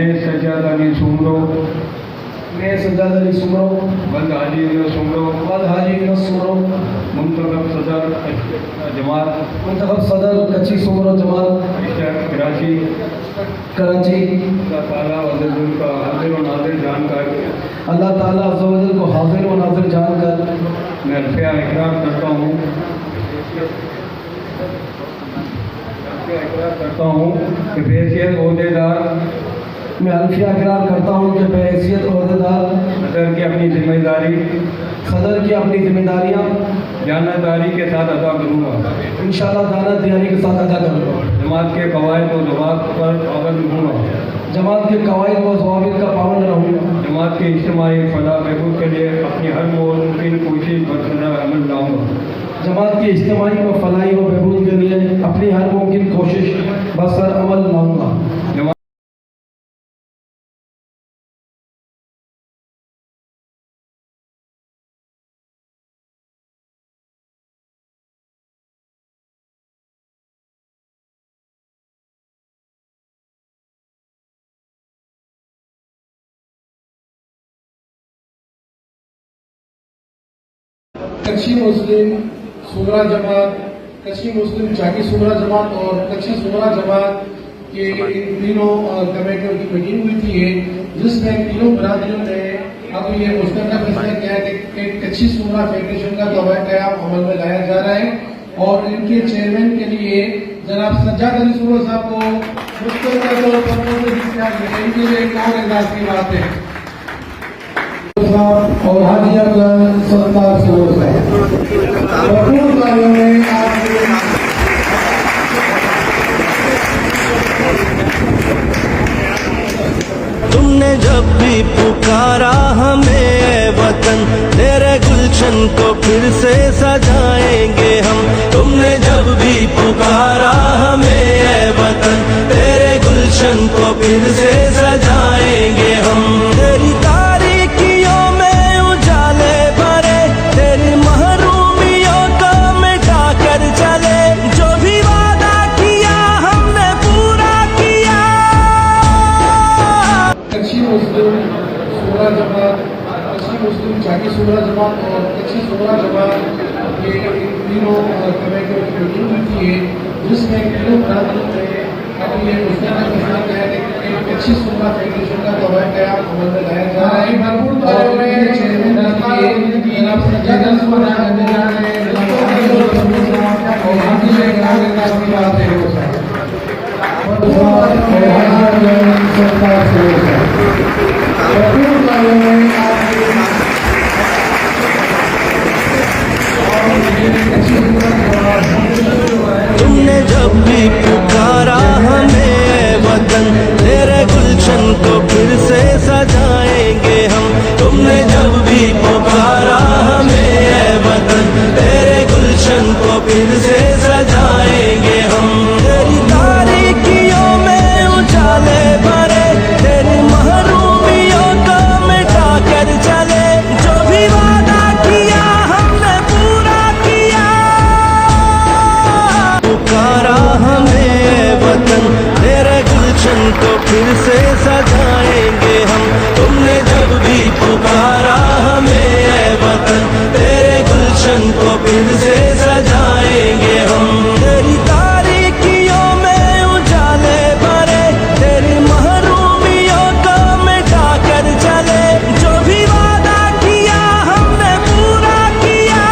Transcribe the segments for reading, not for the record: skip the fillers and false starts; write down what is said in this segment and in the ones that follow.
मैं सज्जाद अली सुमरो वल्द हाजी यूनुस सुमरो मुंतखब सदर जमात कच्ची सुमरो जमात कराची अल्लाह ताला अज़्ज़वजल का हाज़िर व नाज़िर जानकर मैं अल्फ़िया इकरार करता हूँ कि बेहसियत ओहदेदार सदर की अपनी जिम्मेदारियाँ जानदारी के साथ अदा करूँगा। इंशाअल्लाह जानदारी के साथ अदा करूँगा। जमात के कवायद व ज़वाबित पर पाबंद रहूँगा। जमात के कवायद व ज़वाबित का पाबंद रहूँगा। जमात के इज्तिमाई फलाह बहबूद के लिए अपनी हर मुमकिन कोशिश बरसरार अमल लाऊँगा। जमात की इज्तिमाई व फलाही व बहबूद के लिए अपनी हर मुमकिन कोशिश बसर अमल लाऊँगा। कच्ची मुस्लिम सुमरा जमात, कच्ची मुस्लिम जाकी सुमरा जमात और कच्ची सुमरा जमात के तीनों कमेटियों की मीटिंग हुई थी, जिसमें तीनों बरादरियों ने अब ये मुस्तक़िल फैसला किया है कि कच्ची सुमरा फेडरेशन का क़याम अमल में लाया जा रहा है और इनके चेयरमैन के लिए जनाब सज्जाद अली सुमरो साहब को मुस्तकिल तौर पर इनके लिए एक और एजाज की बात है और हाजिया सरकार तुमने जब भी पुकारा हमें वतन, तेरे गुलशन को फिर से सजाएंगे हम। तुमने जब भी पुकारा हमें वतन, तेरे गुलशन को फिर से सजाएंगे हम। तेरी तारीकियों में उजाले भरे, तेरी महरूमियों को मिटा कर चले। जो भी वादा किया हमने पूरा किया। कच्ची मुस्लिम सुमरा जमात, कच्ची मुस्लिम जाकी सुमरा जमात और कच्ची सुमरा जमात के तीनों कमेटियों की मीटिंग हुई थी, जिसमें तीनों बरादरियों ने अब ये मुस्तकिल फैसला किया है कि कच्ची सुमरा फेडरेशन का क़याम अमल में लाया जा रहा है और इनके चेयरमैन के लिए जनाब सज्जाद अली सुमरो साहब और हाजिया इकरार की बात है तुमने जब भी पुकारा हमें वतन, तेरे गुलशन को फिर से सजाएंगे हम। तुमने जब भी पुकारा हमें वतन, तेरे गुलशन को फिर से सजाएंगे हम। तेरी तारीकियों में उजाले भरे, तेरी महरूमियों को मिटा कर चले। जो भी वादा किया हमने पूरा किया। पुकारा हमें वतन, तेरे गुलशन को फिर से सजाएंगे हम। तुमने जब भी पुकारा हमें वतन, तेरे गुलशन को फिर से सजाएंगे हम। तेरी तारीकियों में उजाले भरे, तेरी महरूमियों को मिटा कर चले। जो भी वादा किया हमने पूरा किया।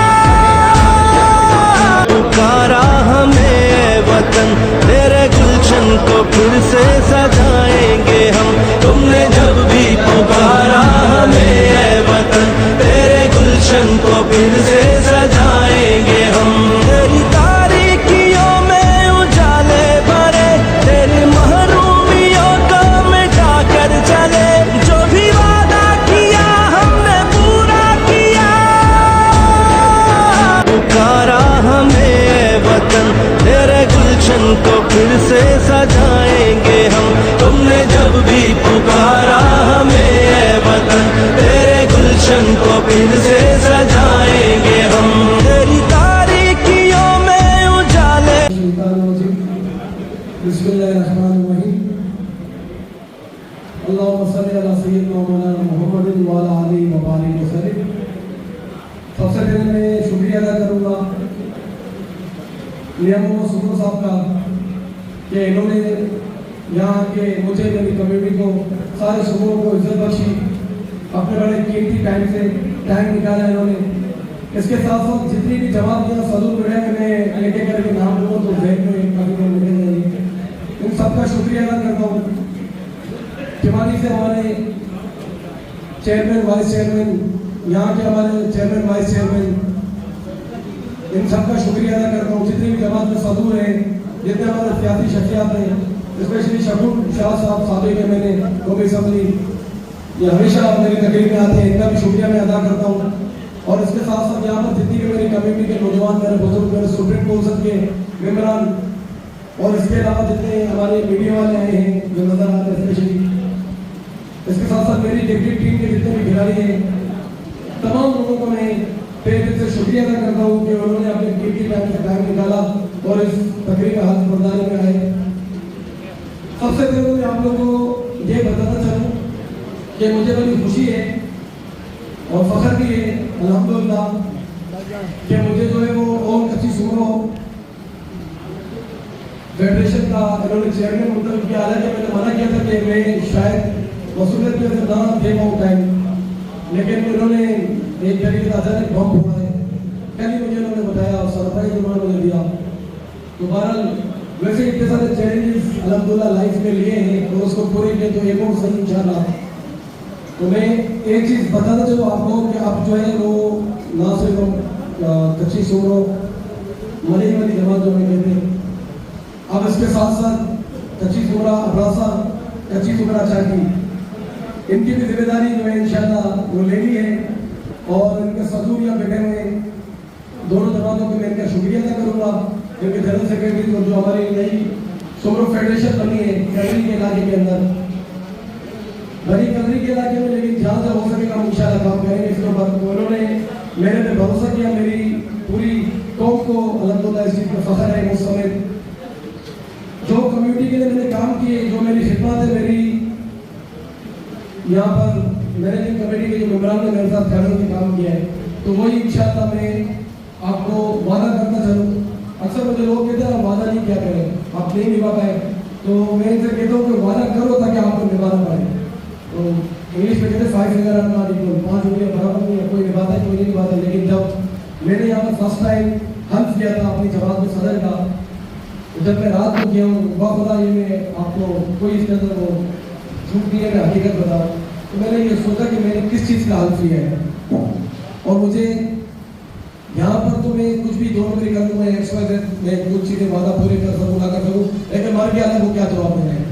पुकारा हमें वतन, तेरे गुलशन को फिर से सजाएंगे हम। तुमने जब भी पुकारा हमें वतन, तेरे गुलशन को फिर से सजाएंगे हम। तेरी तारीकियों में उजाले भरे, तेरी महरूमियों को मिटा कर चले। जो भी वादा किया हमने पूरा किया। पुकारा हमें वतन, तेरे गुलशन को फिर से सजाएंगे हम। तुमने जब भी पुकारा हमें वतन, तेरे गुलशन को फिर से सजाएंगे हम। तेरी तारीकियों में उजाले। बिस्मिल्लाहिर्रहमानिर्रहीम। अल्लाहुम्मा सल्ली अला सय्यिदना मौलाना मुहम्मदिन व अला आलिहि व बारिक वसल्लम। सबसे पहले मैं शुक्रिया अदा करूँगा नियामत सुब्रो साहब का कि इन्होंने यहाँ के मुझे मेरी कम्युनिटी को सारे सुबह को इज्जत बख्शी, अपने बड़े कीमती टाइम से टाइम निकाला इन्होंने। इसके साथ साथ जितनी भी जमात या सदूर मीडिया में मैं लेके करके नाम लूँ तो जहन में काफ़ी लोग निकल जाएंगे, इन सबका शुक्रिया अदा करता हूँ। तिवारी से हमारे चेयरमैन वाइस चेयरमैन, यहाँ के हमारे चेयरमैन वाइस चेयरमैन, इन सबका शुक्रिया अदा करता हूँ। जितनी भी जमात में सदूर हैं, जितने हमारे सियासी शख्सियात हैं, स्पेशली शकूर शाह साहब सादे के मैंने कौमी असम्बली ये हमेशा मेरी तकरीर में आते हैं, इनका भी शुक्रिया मैं अदा करता हूँ। और इसके साथ साथ यहाँ पर जितनी भी मेरी कम्युनिटी के नौजवान, मेरे बुजुर्ग, मेरे सुप्रीम काउंसिल के मेम्बरान और इसके अलावा जितने हमारे मीडिया वाले आए हैं जो नजर आते हैं स्पेशली, इसके साथ साथ मेरी क्रिकेट टीम के जितने भी खिलाड़ी हैं, तमाम लोगों को मैं फिर से शुक्रिया अदा करता हूँ कि उन्होंने अपने क्रिकेट टाइम से टाइम निकाला और इस तकरीर का हाथ बरदारी में आए। सबसे पहले मैं आप लोगों को ये बताना चाहूँ कि मुझे बड़ी खुशी है और फख्र भी है अल्हम्दुलिल्लाह कि मुझे जो है वो ओम कच्ची सुमरो फेडरेशन का इन्होंने चेयरमैन मुंतखब किया। हालांकि मैंने मना किया था कि मैं शायद वसूलियत में ना दे पाऊँ टाइम, लेकिन उन्होंने एक तरीके का अचानक बम फोड़ा है, कल ही मुझे उन्होंने बताया और सरप्राइज उन्होंने मुझे दिया। तो बहरहाल वैसे इतने सारे चैलेंजेस अल्हम्दुलिल्लाह लाइफ में लिए हैं और उसको पूरे किए तो एक और सही इंशाल्लाह। तो मैं एक चीज़ बताना चाहूँ आप लोगों कि आप जो है वो ना सिर्फ कच्ची सुमरो मरी वाली जमात जो मैं कहते हैं, अब इसके साथ साथ कच्ची सुमरा अबरासा, कच्ची सुमरा चाकी, इनकी भी जिम्मेदारी जो है इंशाल्लाह वो लेनी है। और इनके सदूर या बैठे हुए दोनों जमातों को मैं इनका शुक्रिया अदा करूँगा, क्योंकि जनरल सेक्रेटरी और जो हमारी नई सुमरो फेडरेशन बनी है कलरी के इलाके के अंदर, बनी कलरी के इलाके में, लेकिन जहाँ जहाँ हो सकेगा हम इंशाल्लाह काम करेंगे इसके ऊपर। तो उन्होंने मेरे पे भरोसा किया, मेरी पूरी कौम को अल्हम्दुलिल्लाह इस चीज़ का फख्र है। उस समय जो कम्युनिटी के लिए मैंने काम किए, जो मेरी खिदमत है, मेरी यहाँ पर मैनेजिंग कमेटी के जो मेम्बरान ने मेरे साथ खड़े होकर काम किया है, तो वही इंशाल्लाह मैं आपको वादा करना चाहूँ। अक्सर मुझे लोग कहते हैं वादा नहीं क्या करें, आप नहीं निभा पाए, तो मैं इनसे कहता हूँ कि वादा करो ताकि आपको निभाना पाए। तो इंग्लिश में कहते हैं 5 फिंगर आर नॉट इक्वल, 5 उंगलियां बराबर नहीं है, कोई निभाता है कोई नहीं निभाता। लेकिन जब मैंने यहाँ पर फर्स्ट टाइम हल्फ किया था अपनी जमात में सदर का, जब मैं रात को किया हूँ खुदा ये मैं आपको कोई इसके अंदर वो झूठ नहीं है, मैं हकीकत बताऊँ, तो मैंने ये सोचा कि मैंने किस चीज़ का हल्फ किया है। और मुझे यहाँ पर तो मैं कुछ भी दोनों मेरी कर दूँ, मैं मैं कुछ चीज़ें वादा पूरे कर सकूँ ना कर सकूँ, लेकिन मर गया था वो क्या जवाब देना है।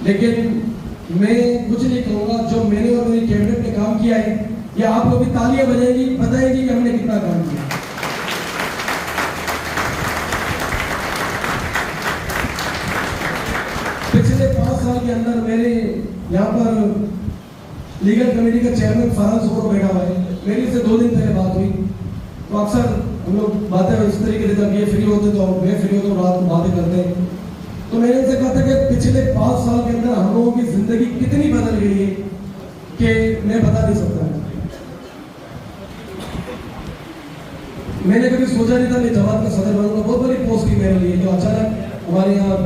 लेकिन मैं कुछ नहीं कहूँगा, जो मैंने और मेरी कैबिनेट ने काम किया है, या आप लोग भी तालियां बजाएंगी, बताएंगी कि हमने कितना काम किया। पिछले 5 साल के अंदर मेरे यहाँ पर लीगल कमेटी का चेयरमैन फरहान सुमरो बैठा हुआ है, मेरी से 2 दिन पहले बात हुई, तो अक्सर हम लोग बातें इस तरीके से जब ये फ्री होते तो मैं फ्री होता हूँ, रात को बातें करते हैं। तो मैंने इनसे कहा था कि पिछले 5 साल के अंदर हम लोगों की जिंदगी कितनी बदल गई है कि मैं बता नहीं सकता। मैंने कभी सोचा नहीं था मैं जमात का सदर बनूंगा, बहुत बड़ी पोस्ट थी मेरे लिए। जो अचानक हमारे यहाँ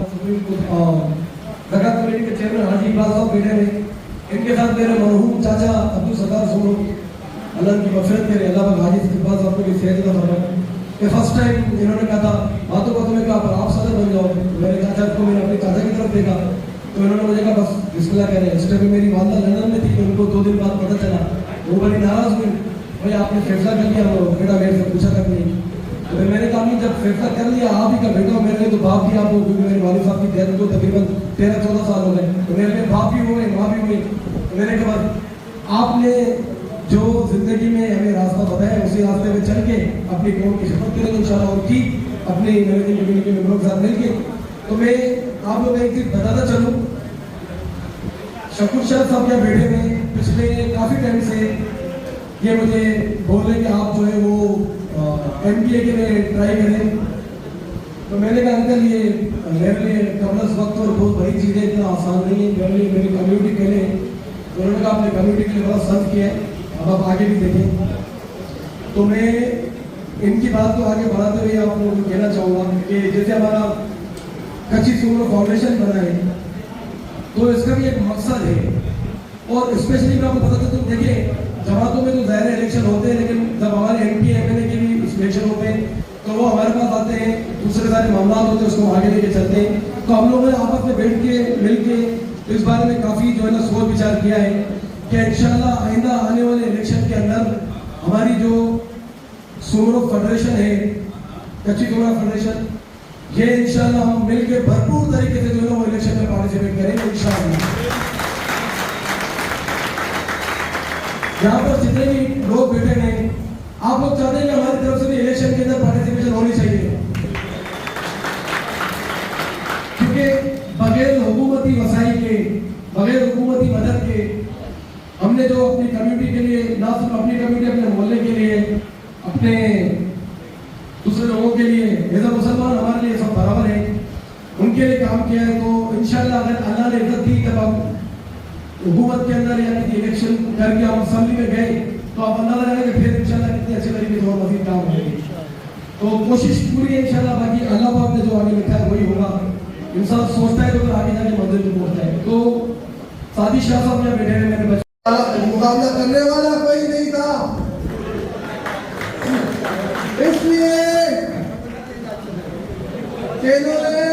जगह कमेटी के चेयरमैन हाजी इकबाल साहब बैठे हुए, इनके साथ मेरे मरहूम चाचा अब्दुल सत्तार सुमरो, अल्लाह की मग़फ़िरत करे, अल्लाह पाक हाजी इकबाल साहब को भी सेहत अता फरमाए, कि फर्स्ट टाइम इन्होंने कहा था बातों में कहा पर आप सदर बन जाओ। मेरे चाचा को मैंने अपने चाचा की तरफ देखा, तो इन्होंने मुझे कहा बस बिस्मिल्लाह करें। इस टाइम मेरी वालदा लंदन में थी, तो उनको 2 दिन बाद पता चला, वो बड़ी नाराज़ हुई, भाई आपने फैसला कर लिया, वो बेटा मेरे से पूछा कर नहीं। तो मैंने कहा नहीं, जब फैसला कर लिया आप ही का बेटा हो, मेरे लिए तो बाप भी आप हो, क्योंकि मेरे वालिद साहब की डेथ को तकरीबन 13-14 साल हो गए, तो मेरे लिए बाप भी हुए माँ भी हुई। तो मैंने कहा आपने जो जिंदगी में हमें रास्ता बताया उसी रास्ते में चल के अपनी कौम की खिदमत करेंगे इंशाल्लाह, और ठीक अपनी मैनेजिंग कमेटी के मेंबरों के साथ मिलके। तो मैं आप लोग एक चीज़ बताना चलूँ, शकूर शाह साहब क्या बैठे हुए पिछले काफ़ी टाइम से ये मुझे बोल रहे कि आप जो है वो MBA के लिए ट्राई करें। तो मैंने कहा अंकल ये मेरे लिए कम वक्त और बहुत बड़ी चीज़ें इतना आसान नहीं है, मेरे लिए मेरी कम्युनिटी के लिए अपने कम्युनिटी के लिए बहुत सर्व किया है, अब आप आगे भी देखें। तो मैं इनकी बात को आगे बढ़ाते हुए आप लोगों को कहना चाहूँगा कि जैसे हमारा कच्ची सुमरो फाउंडेशन बना है, तो इसका भी एक मकसद है। और स्पेशली मैं आपको बताता हूँ, देखिए जमातों में तो ज़ाहिर इलेक्शन होते हैं, लेकिन जब हमारे MP MLA के भी इलेक्शन होते हैं तो वो हमारे पास आते हैं, दूसरे सारे मामला होते हैं उसको आगे लेके चलते हैं। तो हम लोगों ने आपस में बैठ के मिल के इस बारे में काफ़ी जो है ना सोच विचार किया है कि इंशाल्लाह आइंदा आने वाले इलेक्शन के अंदर हमारी जो सुमरो फेडरेशन है, कच्ची सुमरा फेडरेशन, ये इंशाल्लाह हम मिल के भरपूर तरीके से जो है ना वो इलेक्शन में पार्टिसिपेट करेंगे इंशाल्लाह। यहाँ पर जितने भी लोग बैठे हैं, आप लोग चाहते हैं कि हमारी तरफ से भी इलेक्शन के अंदर पार्टिसिपेशन होनी चाहिए, क्योंकि बगैर हुकूमती वसाइल के, बगैर हुकूमती मदद के हमने जो अपनी कम्युनिटी के लिए, ना सिर्फ अपनी कम्युनिटी, अपने मोहल्ले के लिए, अपने दूसरे लोगों के लिए, एज अ मुसलमान हमारे लिए सब बराबर है, उनके लिए काम किया है। तो इंशाल्लाह अगर अल्लाह ने इज्जत दी, जब हम हुकूमत के अंदर या किसी इलेक्शन करके हम असेंबली में गए, तो आप अंदाजा लगाएंगे फिर इंशाल्लाह कितने अच्छे तरीके से और मजीद काम होंगे। तो कोशिश पूरी है इंशाल्लाह, बाकी अल्लाह पाक ने जो आगे लिखा है वही होगा। इंसान सोचता है तो फिर आगे जाके मंजिल पे पहुंचता है। तो सादी शाह साहब यहाँ बैठे हैं, मेरे बच्चे मुकाबला करने वाला कोई नहीं था, इसलिए इन्होंने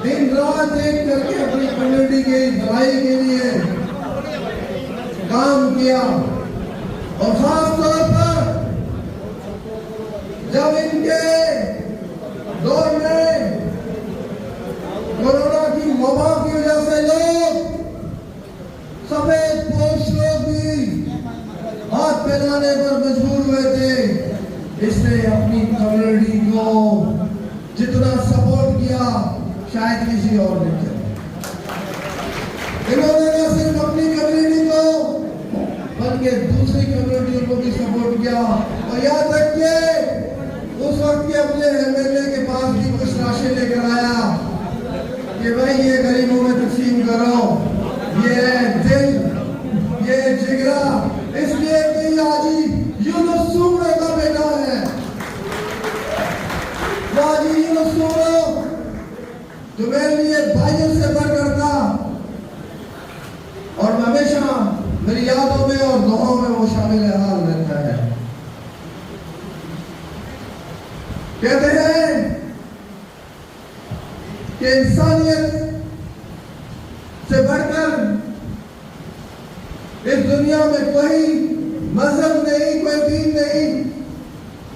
दिन रात एक करके अपनी कम्युनिटी की भलाई के लिए काम किया। और खास तौर पर जब इनके दौर में कोरोना की वबा की वजह से लोग, सफेद पोश लोग भी हाथ फैलाने पर मजबूर हुए थे, इसने अपनी कम्युनिटी को जितना सपोर्ट किया शायद किसी और ने किया। इन्होंने न सिर्फ अपनी कम्युनिटी को बल्कि दूसरी कम्युनिटी को भी सपोर्ट किया, और यहाँ तक कि उस वक्त के अपने MLA के पास भी कुछ राशि लेकर आया कि भाई ये गरीबों में तकसीम करो, ये दिल, ये जिगरा, इसलिए कि हाजी यूनुस सुमरो का बेटा है। हाजी यूनुस सुमरो जो मेरे लिए भाइयों से बढ़कर था, और हमेशा मेरी यादों में और दुआओं में वो शामिल हाल रहता है। कहते हैं कि इंसानियत से बढ़कर इस दुनिया में कोई मजहब नहीं, कोई दीन नहीं।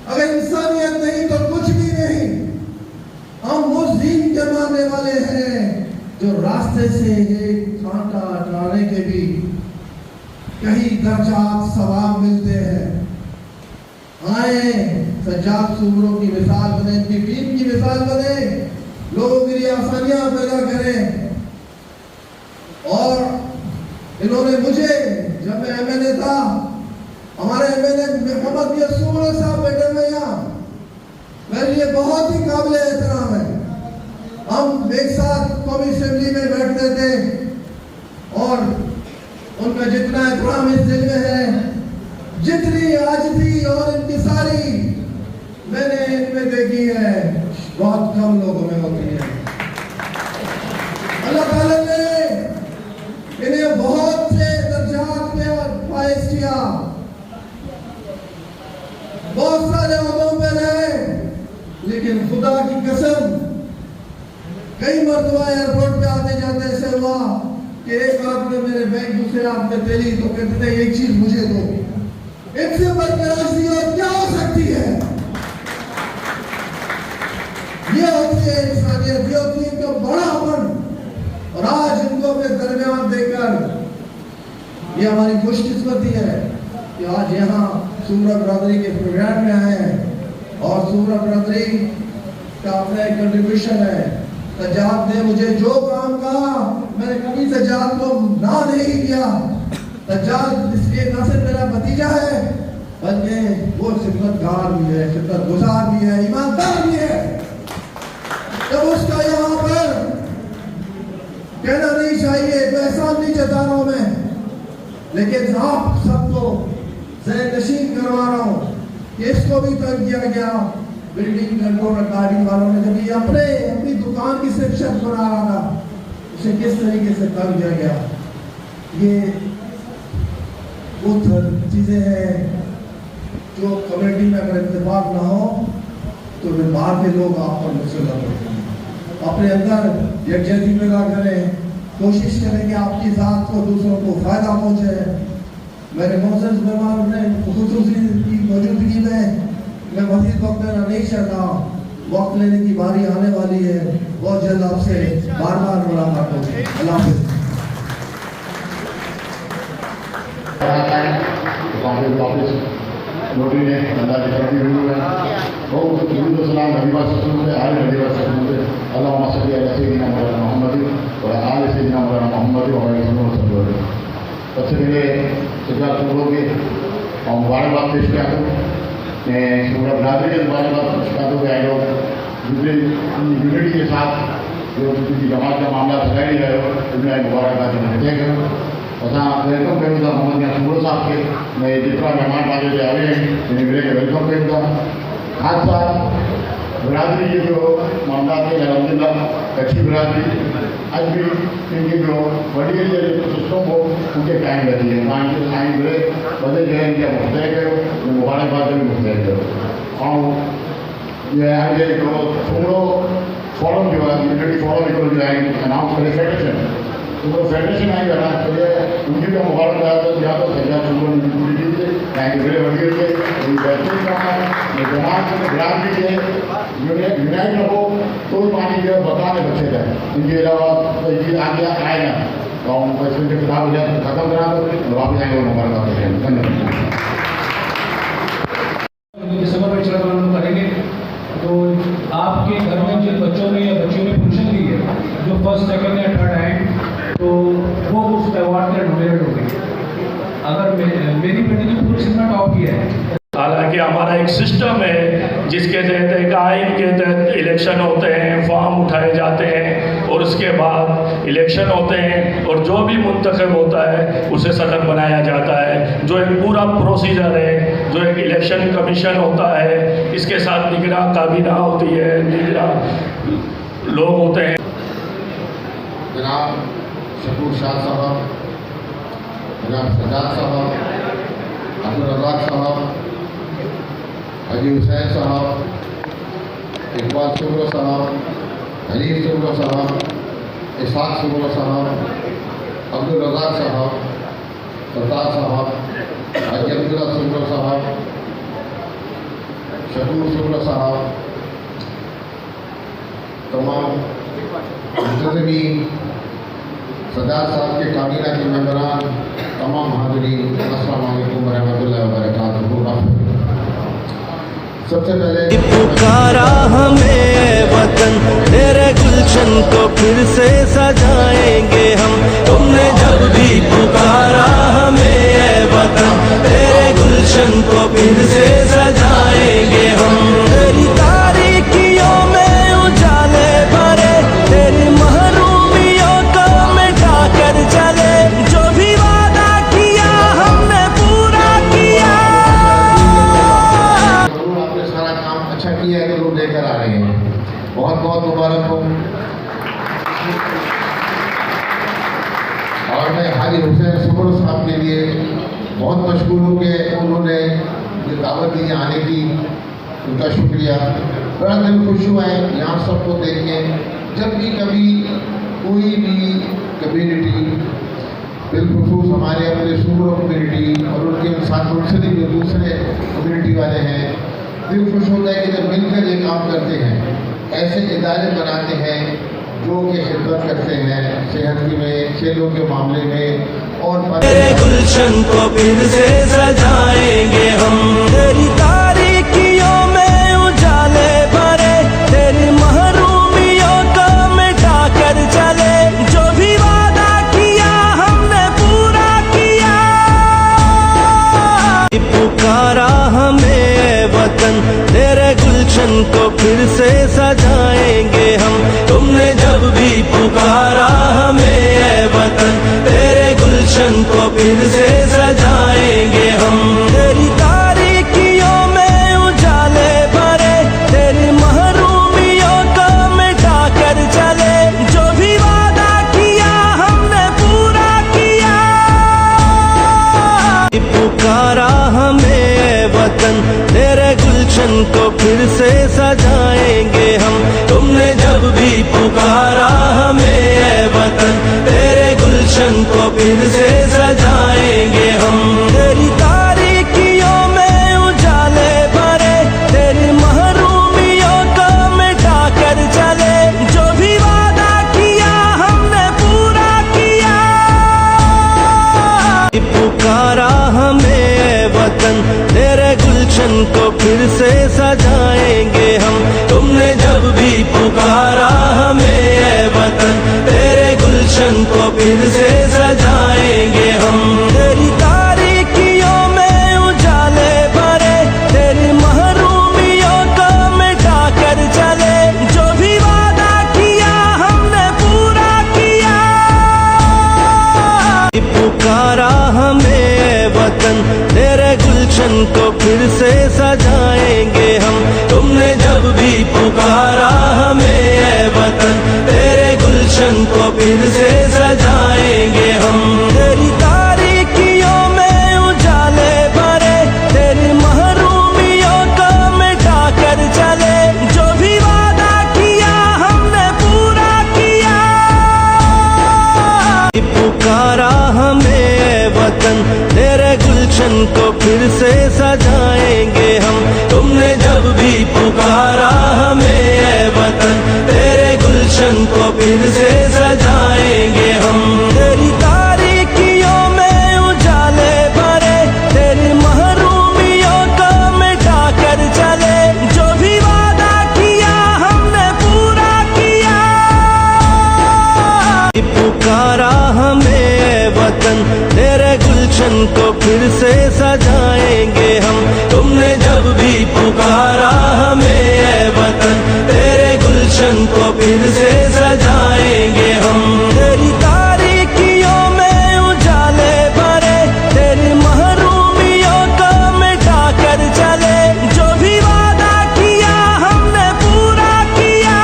अगर इंसानियत नहीं तो कुछ भी नहीं। हम उस दीन के मानने वाले हैं जो रास्ते से एक कांटा हटाने के भी कहीं दर्जात सवाब मिलते हैं। आए सज्जाद सुमरो की मिसाल बने, इनकी दीन की मिसाल बने, लोगों के लिए आसानियां पैदा करें। और इन्होंने मुझे, जब मैं MLA था, हमारे MLA मोहम्मद सुमरो साहब बैठे हुए यहाँ, मेरे लिए बहुत ही काबिल एहतराम है। हम एक साथ कौमी असेंबली में बैठते थे और उनका जितना एहतराम इस दिल में है, जितनी आजिज़ी और इंकिसारी मैंने इनमें देखी है, बहुत कम लोगों में होती है। अल्लाह ताला ने इन्हें बहुत से दर्जात में फाइज किया, बहुत सारे ओहदों पे रहे, लेकिन खुदा की कसम कई मरतबा एयरपोर्ट पे आते जाते ऐसे हुआ कि एक आदमी मेरे बैंक, दूसरे आदमी तेली, तो कहते थे एक चीज मुझे दो। इनसे बढ़कर राशि और क्या हो सकती है? ये होती है इंसानियत, ये होती है इनका बड़ापन। और आज इनको अपने दरमियान देकर ये हमारी खुशकिस्मती है कि आज यहाँ सुमरा बरादरी के प्रोग्राम में आए हैं, और सुमरा बरादरी का अपना एक कंट्रीब्यूशन है। सज्जाद ने मुझे जो काम कहा, मैंने कभी सज्जाद को ना नहीं किया। सज्जाद इसलिए न सिर्फ मेरा भतीजा है, बल्कि वो खिदमतगार भी है, खिदमतगुजार भी है, ईमानदार भी है। जब उसका यहाँ पर कहना नहीं चाहिए, तो एहसान नहीं जता रहा हूं मैं, लेकिन आप सबको ज़हन नशीन करवा रहा हूं कि इसको भी तंग किया गया बिल्डिंग कंट्रोल अथॉरिटी वालों ने, जब ये अपनी दुकान की सिर्फ छत बना रहा था, उसे किस तरीके से तंग किया गया। ये वो चीज़ें हैं जो कमेटी में अगर इत्तेफाक ना हो तो फिर बाहर के लोग आप पर मुश्किल होते हैं। अपने अंदर यकजहती पैदा करें, कोशिश करें कि आपकी ज़ात को दूसरों को फ़ायदा पहुँचे। मेरे मोअज़्ज़ज़ मेहमान ने खुसूसी की मौजूदगी में मैं मज़ीद वक्त लेना नहीं चाहता, वक्त लेने की बारी आने वाली है। बहुत जल्द आपसे बार बार मुलाकात होगी। अल्लाह हाफ़िज़। नोटी ने अंदाज करती हुई है वो हिंदू सलाम नबीवा ससुर से आल नबीवा ससुर से अल्लाह मसल्ली अला सय्यिदिना मौलाना मोहम्मद और आल सय्यिदिना मौलाना मोहम्मद और सल्लल्लाहु अलैहि वसल्लम। सबसे पहले सिद्धार्थ सुबह के और मुबारकबाद पेश किया हूँ मैं पूरा बरादरी के मुबारकबाद पेश करता हूँ। आई लोग दूसरे यूनिटी के साथ जो किसी जमात का मामला सजाई है उनमें मुबारकबाद देते हैं। असां वेलकम कयूं था मोहम्मद या सुबुह साहब खे। मैं जेतिरा महिमान पंहिंजे हिते आया आहिनि इन खे वेलकम कयूं था। ख़ासि सां बिरादरी जे जो मामला थे अलहमदिल्ला कच्छी बिरादरी अॼु बि इनखे जो वॾी जो सिस्टम हो उनखे काइमु रखी आहे। मां इनखे साईं मिले वधे जॻह खे मुख़्तइ कयो, मुबारकबाद बि मुख़्तइ कयो। ऐं इहे अॼु हिकिड़ो थोरो फॉरम जो आहे यूनिटी फॉरम हिकिड़ो जो आहे अनाउंस करे फेडरेशन तो फेडरेशन आई करना चाहिए उनकी का मुबारकबाद या तो सजा चुनने यूनिटी से यानी बड़े वकील के बेहतरीन काम है जमात के बिरादरी के यूनाइट रहो तो पानी जो बताने बचे जाए। इनके अलावा कोई चीज़ आगे आए ना तो हम पैसे के खिलाफ हो जाए खत्म करा दो वापस आएंगे मुबारकबाद देंगे। धन्यवाद। दिसंबर में चरण करेंगे तो आपके घर में जिन बच्चों ने या बच्चियों ने पोजीशन ली है जो फर्स्ट सेकंड या थर्ड आए तो वो उस अवार्ड के नॉमिनेट हो गए। अगर मेरी बेटी ने पूरी सिस्टम टॉप किया है। हालांकि हमारा एक सिस्टम है जिसके तहत एक आइन के तहत इलेक्शन होते हैं, फॉर्म उठाए जाते हैं और उसके बाद इलेक्शन होते हैं और जो भी मुंतखब होता है उसे सदर बनाया जाता है। जो एक पूरा प्रोसीजर है, जो एक इलेक्शन कमीशन होता है, इसके साथ निगरान काबीना होती है, निगरान लोग होते हैं। जनाब शकूर शाह साहब, जनाब सजाद साहब, अब्दुल रज़ाक साहब, हाजी हुसैन साहब, इकबाल सुब्रो साहब, हनीफ सुब्रो साहब, इसाक सुब्रो साहब, अब्दुल रज़ाक साहब, सरदार साहब, हाजी अब्दुल्ला सुब्रो साहब, शकूर सुब्रो साहब, तमाम मुंतज़मीन, सदार साहब के काबीना के मेंबरान, तमाम हाज़रीन, अस्सलामु अलैकुम व रहमतुल्लाहि व बरकातुहू। सबसे पहले पुकारा हमें वतन तेरे गुलशन को फिर से सजाएंगे हम। तुमने जब भी पुकारा हमें वतन तेरे गुलशन को फिर से सजाएंगे हम। तेरी तारीकियों में उजाले भरे, तेरी महरूमियों को मिटा कर चले। जो भी वादा किया हमने पूरा किया। आपने सारा काम अच्छा किया है तो लोग लेकर आ रहे हैं। बहुत बहुत मुबारक हो। और मैं हाजी हुसैन सुब्रो साहब के लिए बहुत मशहूर हूँ कि उन्होंने जो दावत दी आने की, उनका शुक्रिया। बड़ा दिल खुश हुआ है यहाँ सबको देख के। जब भी कभी कोई भी कम्युनिटी, बिलखुसूस हमारे अपने सुब्रो कम्युनिटी और उनके साथ मुंसलिक जो दूसरे कम्युनिटी वाले हैं, दिल खुश होता है कि जब मिलकर ये काम करते हैं, ऐसे इदारे बनाते हैं जो कि खिदमत करते हैं सेहत में, खेलों के मामले में और तेरे गुलशन को फिर से सजाएंगे हम। तेरी तारीकियों में उजाले भरे, तेरी महरूमियों को मिटा कर चले। जो भी वादा किया हमने पूरा किया। पुकारा हमें वतन तेरे गुलशन को फिर से सजाएंगे हम। तुमने जब भी पुकारा हमें वतन तेरे गुलशन को फिर से सजाएंगे हम। तेरी तारीकियों में उजाले भरे, तेरी महरूमियों को मिटा कर चले, जो भी वादा किया हमने पूरा किया। पुकारा हमें वतन तेरे गुलशन को फिर से सजाएंगे हम। तुमने जब भी पुकारा हमें वतन तेरे गुलशन को फिर से सजाएंगे हम। तेरी तारीकियों में उजाले भरे, तेरी महरूमियों को मिटा कर चले, जो भी वादा किया हमने पूरा किया। पुकारा हमें वतन तेरे गुलशन को फिर से सजाएंगे हम। तुमने जब भी पुकारा हमें वतन तेरे गुलशन को फिर से सजाएंगे हम। तेरी तारीकियों में उजाले भरे, तेरी महरूमियों को मिटा कर चले, जो भी वादा किया हमने पूरा किया। पुकारा हमें वतन तेरे गुलशन को फिर से सजाएंगे हम। तुमने जब भी पुकारा हमें वतन तेरे गुलशन को फिर से सजाएंगे हम। तेरी तारीकियों में उजाले भरे, तेरी महरूमियों को मिटा कर चले, जो भी वादा किया हमने पूरा किया। पुकारा हमें वतन तेरे गुलशन को फिर से सजाएंगे हम। तुमने जब भी पुकारा हमें वतन तेरे गुलशन को फिर से सजाएंगे हम। तेरी तारीकियों में उजाले भरे, तेरी महरूमियों को मिटा कर चले, जो भी वादा किया हमने पूरा किया। पुकारा हमें वतन तेरे गुलशन को फिर से सजाएंगे हम। तुमने जब भी पुकारा हमें वतन तेरे गुलशन को फिर से सजाएंगे हम। तेरी तारीकियों में उजाले भरे, तेरी महरूमियों को मिटा कर चले, जो भी वादा किया हमने पूरा किया।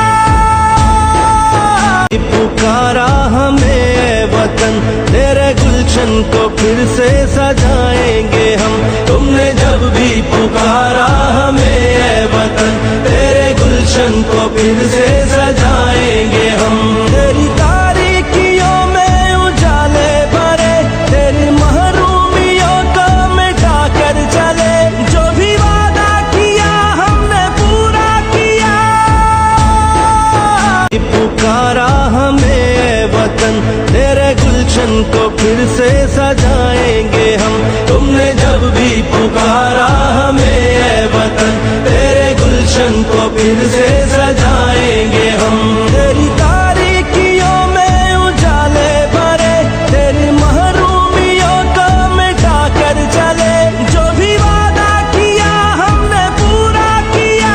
पुकारा हमें वतन तेरे गुलशन को फिर से सजाएंगे हम। तुमने जब भी पुकारा हमें वतन तेरे गुलशन को फिर से सजाएंगे हम। तेरी तारीकियों में उजाले भरे, तेरी महरूमियों को मिटा कर चले, जो भी वादा किया हमने पूरा किया। पुकारा हमें वतन तेरे गुलशन को फिर से सजाएंगे हम। तुमने जब भी पुकारा हमें वतन तेरे गुलशन को फिर से सजाएंगे हम। तेरी तारीकियों में उजाले भरे, तेरी महरूमियों को मिटा कर चले, जो भी वादा किया हमने पूरा किया।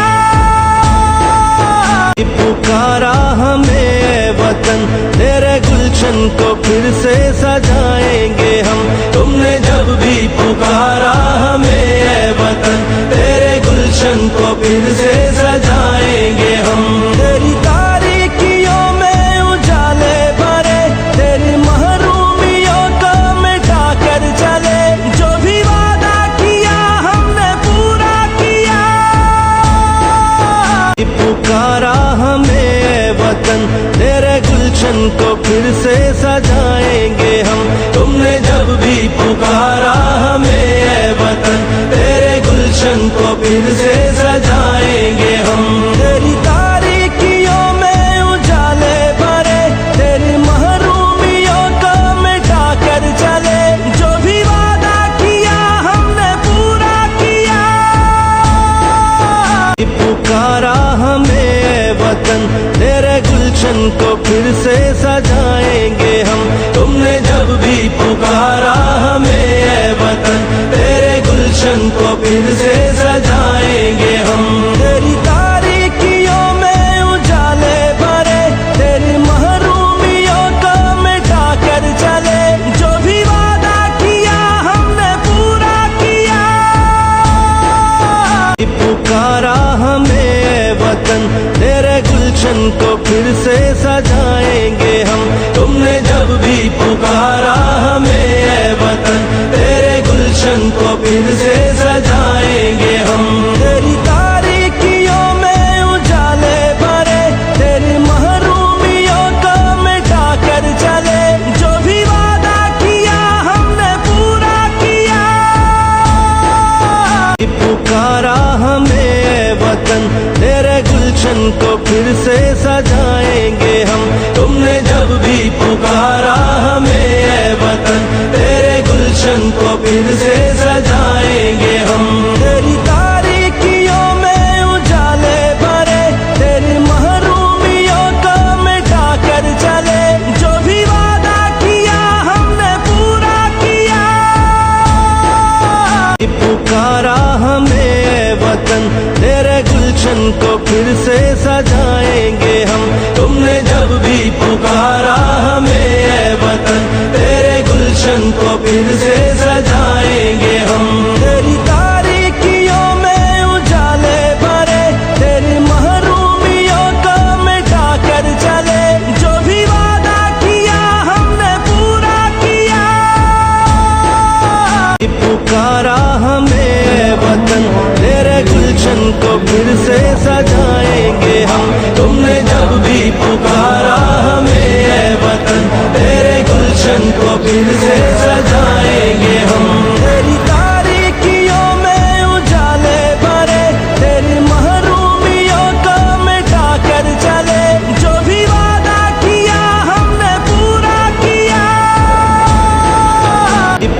पुकारा हमें वतन तेरे गुलशन को फिर से सजाएंगे हम। तुमने जब भी पुकारा हमें वतन तेरे गुलशन को फिर से सजाएंगे हम। तेरी तारीकियों में उजाले भरे, तेरी महरूमियों को मिटा कर चले, जो भी वादा किया हमने पूरा किया। पुकारा हमें वतन तेरे गुलशन को फिर से सजाएंगे हम। तुमने जब भी पुकारा हमें वतन तेरे गुलशन को फिर से सजाएंगे हम। तेरी तारीकियों में उजाले भरे, तेरी महरूमियों को मिटा कर चले, जो भी वादा किया हमने पूरा किया। पुकारा हमें वतन तेरे गुलशन को फिर से सजाएंगे हम। तुमने जब भी पुकारा हमें वतन तेरे गुलशन को फिर से सजाएंगे हम। तेरी तारीकियों में उजाले भरे, तेरी महरूमियों को मिटा कर चले, फिर से सजाएंगे हम। तेरी तारीकियों में उजाले भरे, तेरी महरूमियों को मिटा कर चले, जो भी वादा किया हमने पूरा किया। पुकारा हमें वतन, तेरे गुलशन को फिर से सजाएंगे हम। तुमने जब भी पुकारा हमें वतन, तेरे गुलशन को फिर से सजाएंगे हम। तेरी तारीकियों में उजाले भरे, तेरी महरूमियों को मिटा कर चले, जो भी वादा किया हमने पूरा किया। पुकारा हमें वतन, तेरे गुलशन को फिर से सजाएंगे हम। तुमने जब भी पुकारा हमें वतन, तेरे गुलशन को फिर से सजाएंगे हम। तेरी तारीकियों में उजाले भरे, तेरी महरूमियों को मिटा कर चले, जो भी वादा किया हमने पूरा किया।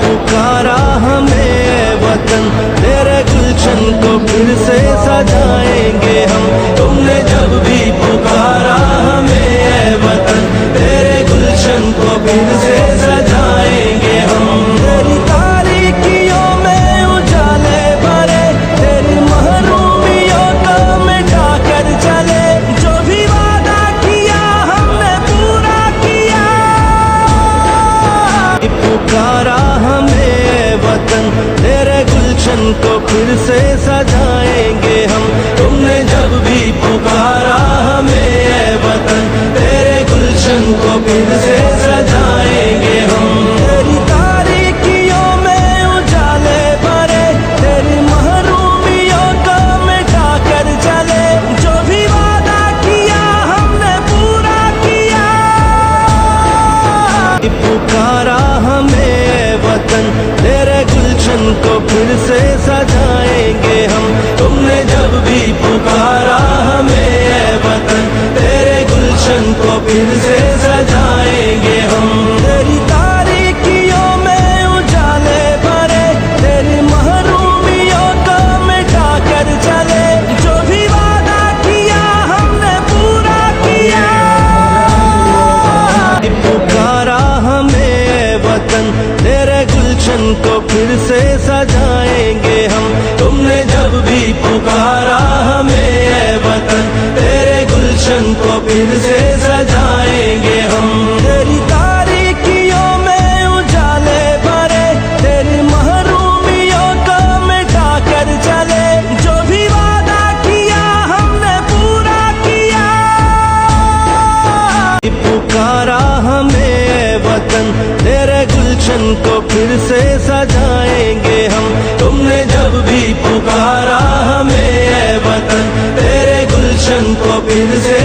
पुकारा हमें वतन, तेरे गुलशन को फिर से सजाएंगे हम। तुमने जब भी पुकारा हमें वतन, तेरे गुलशन को फिर से सजाएंगे हम। तेरी तारीकियों में उजाले भरे, तेरी महरूमियों को मिटा कर चले, जो भी वादा किया हमने पूरा किया। पुकारा हमें वतन, तेरे गुलशन को फिर से सजाएंगे हम। तुमने जब भी पुकारा हमें वतन, तेरे गुलशन को फिर से सजाएंगे हम। तेरी तारीकियों में उजाले भरे, तेरी महरूमियों को मिटा कर चले, जो भी वादा किया हमने पूरा किया। पुकारा हमें वतन, तेरे गुलशन को फिर से सजाएंगे हम। तुमने जब भी पुकारा हमें वतन, तेरे गुलशन को फिर से सजाएंगे हम। तेरी तारीकियों में उजाले भरे, तेरी महरूमियों को मिटा कर चले, जो भी वादा किया हमने पूरा किया। पुकारा हमें वतन, तेरे गुलशन को फिर से सजाएंगे हम। तुमने जब भी पुकारा हमें वतन, तेरे गुलशन को फिर से सजाएंगे हम। तेरी तारीकियों में उजाले भरे, तेरी महरूमियों को मिटा कर चले, जो भी वादा किया हमने पूरा किया। पुकारा हमें वतन, तेरे गुलशन को फिर से सजाएंगे हम। तुमने जब भी पुकारा हमें वतन, तेरे गुलशन को फिर से